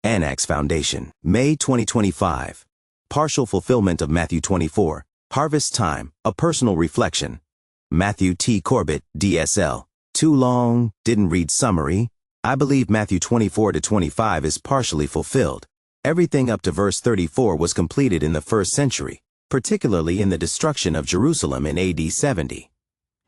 Annex Foundation, May 2025. Partial fulfillment of Matthew 24. Harvest time, a personal reflection. Matthew T. Corbett, DSL. Too long, didn't read summary. I believe Matthew 24 to 25 is partially fulfilled. Everything up to verse 34 was completed in the 1st century, particularly in the destruction of Jerusalem in AD 70.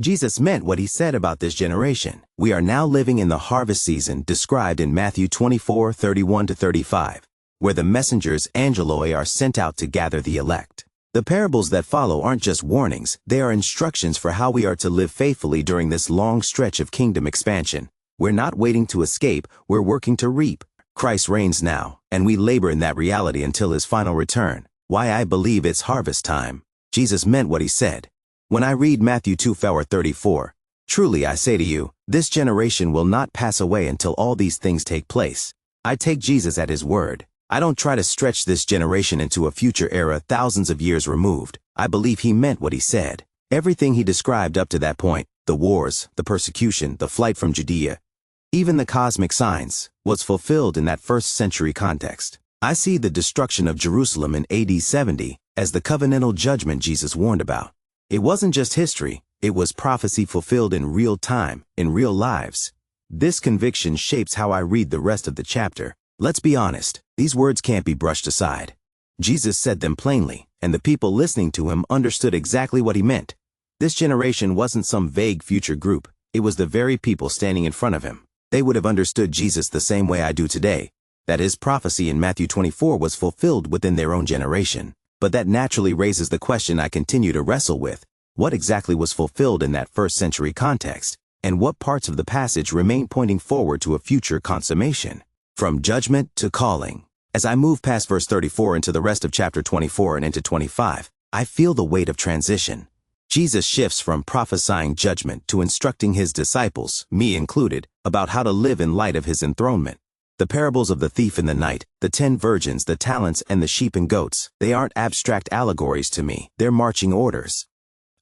Jesus meant what he said about this generation. We are now living in the harvest season described in Matthew 24, 31 to 35, where the messengers angeloi are sent out to gather the elect. The parables that follow aren't just warnings, they are instructions for how we are to live faithfully during this long stretch of kingdom expansion. We're not waiting to escape, we're working to reap. Christ reigns now, and we labor in that reality until his final return. Why I believe it's harvest time. Jesus meant what he said. When I read Matthew 2:34, truly I say to you, this generation will not pass away until all these things take place. I take Jesus at his word. I don't try to stretch this generation into a future era thousands of years removed. I believe he meant what he said. Everything he described up to that point, the wars, the persecution, the flight from Judea, even the cosmic signs, was fulfilled in that 1st century context. I see the destruction of Jerusalem in AD 70 as the covenantal judgment Jesus warned about. It wasn't just history, it was prophecy fulfilled in real time, in real lives. This conviction shapes how I read the rest of the chapter. Let's be honest, these words can't be brushed aside. Jesus said them plainly, and the people listening to him understood exactly what he meant. This generation wasn't some vague future group, it was the very people standing in front of him. They would have understood Jesus the same way I do today, that his prophecy in Matthew 24 was fulfilled within their own generation. But that naturally raises the question I continue to wrestle with. What exactly was fulfilled in that 1st century context, and what parts of the passage remain pointing forward to a future consummation? From judgment to calling. As I move past verse 34 into the rest of chapter 24 and into 25, I feel the weight of transition. Jesus shifts from prophesying judgment to instructing his disciples, me included, about how to live in light of his enthronement. The parables of the thief in the night, the 10 virgins, the talents, and the sheep and goats, they aren't abstract allegories to me, they're marching orders.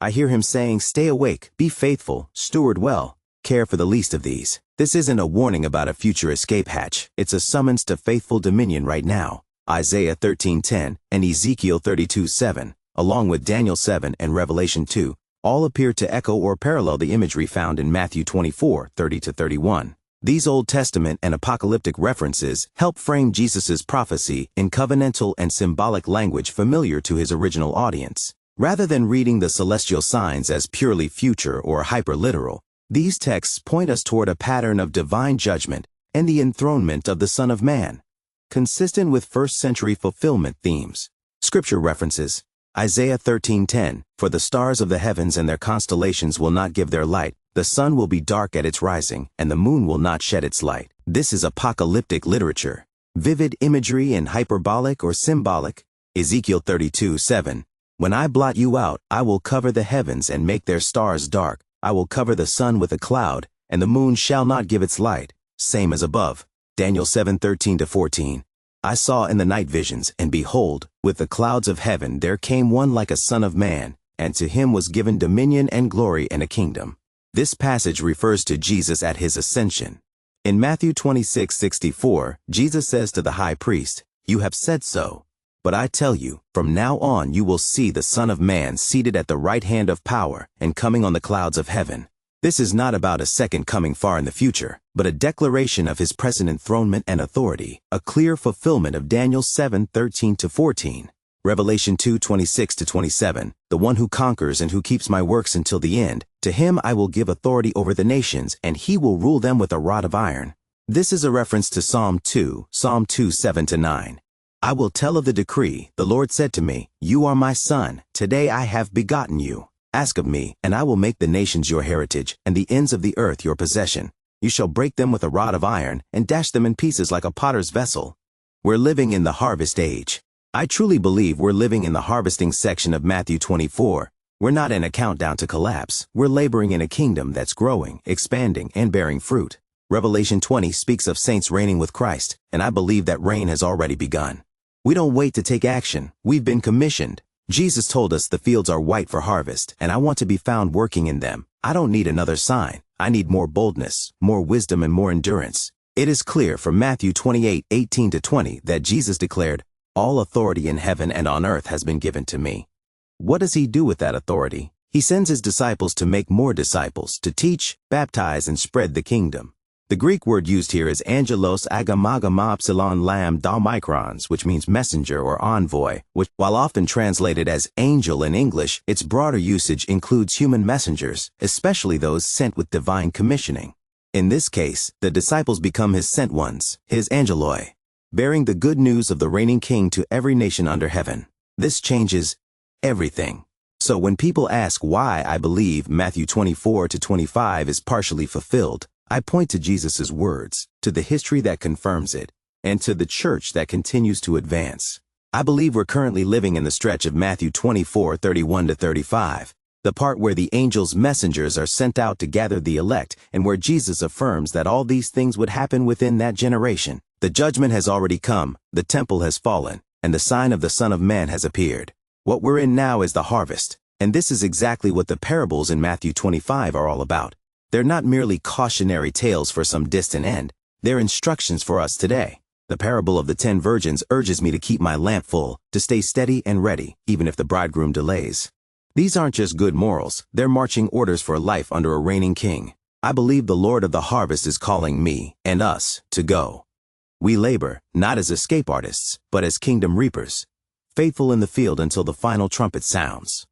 I hear him saying, stay awake, be faithful, steward well, care for the least of these. This isn't a warning about a future escape hatch, it's a summons to faithful dominion right now. Isaiah 13:10 and Ezekiel 32:7, along with Daniel 7 and Revelation 2, all appear to echo or parallel the imagery found in Matthew 24:30 to 31. These Old Testament and apocalyptic references help frame Jesus' prophecy in covenantal and symbolic language familiar to his original audience. Rather than reading the celestial signs as purely future or hyperliteral, these texts point us toward a pattern of divine judgment and the enthronement of the Son of Man, consistent with 1st century fulfillment themes. Scripture references: Isaiah 13:10, for the stars of the heavens and their constellations will not give their light. The sun will be dark at its rising, and the moon will not shed its light. This is apocalyptic literature. Vivid imagery and hyperbolic or symbolic. Ezekiel 32:7. When I blot you out, I will cover the heavens and make their stars dark. I will cover the sun with a cloud, and the moon shall not give its light. Same as above. Daniel 7:13 to 14. I saw in the night visions, and behold, with the clouds of heaven there came one like a son of man, and to him was given dominion and glory and a kingdom. This passage refers to Jesus at his ascension. In Matthew 26:64, Jesus says to the high priest, you have said so. But I tell you, from now on you will see the Son of Man seated at the right hand of power and coming on the clouds of heaven. This is not about a second coming far in the future, but a declaration of his present enthronement and authority, a clear fulfillment of Daniel 7:13 to 14. Revelation 2:26 to 27, the one who conquers and who keeps my works until the end, to him I will give authority over the nations, and he will rule them with a rod of iron. This is a reference to Psalm 2, 7 to 9. I will tell of the decree, the Lord said to me, you are my son, today I have begotten you. Ask of me, and I will make the nations your heritage, and the ends of the earth your possession. You shall break them with a rod of iron, and dash them in pieces like a potter's vessel. We're living in the harvest age. I truly believe we're living in the harvesting section of Matthew 24. We're not in a countdown to collapse. We're laboring in a kingdom that's growing, expanding, and bearing fruit. Revelation 20 speaks of saints reigning with Christ, and I believe that reign has already begun. We don't wait to take action. We've been commissioned. Jesus told us the fields are white for harvest, and I want to be found working in them. I don't need another sign. I need more boldness, more wisdom, and more endurance. It is clear from Matthew 28:18-20 that Jesus declared, "All authority in heaven and on earth has been given to me." What does he do with that authority? He sends his disciples to make more disciples, to teach, baptize, and spread the kingdom. The Greek word used here is angelos agamagama lam dalmicrons, which means messenger or envoy, which, while often translated as angel in English, its broader usage includes human messengers, especially those sent with divine commissioning. In this case, the disciples become his sent ones, his angeloi, bearing the good news of the reigning king to every nation under heaven. This changes everything. So when people ask why I believe Matthew 24-25 is partially fulfilled, I point to Jesus' words, to the history that confirms it, and to the church that continues to advance. I believe we're currently living in the stretch of Matthew 24:31-35, the part where the angel's messengers are sent out to gather the elect, and where Jesus affirms that all these things would happen within that generation. The judgment has already come, the temple has fallen, and the sign of the Son of Man has appeared. What we're in now is the harvest, and this is exactly what the parables in Matthew 25 are all about. They're not merely cautionary tales for some distant end. They're instructions for us today. The parable of the 10 virgins urges me to keep my lamp full, to stay steady and ready, even if the bridegroom delays. These aren't just good morals, they're marching orders for life under a reigning king. I believe the Lord of the harvest is calling me and us to go. We labor, not as escape artists, but as kingdom reapers, faithful in the field until the final trumpet sounds.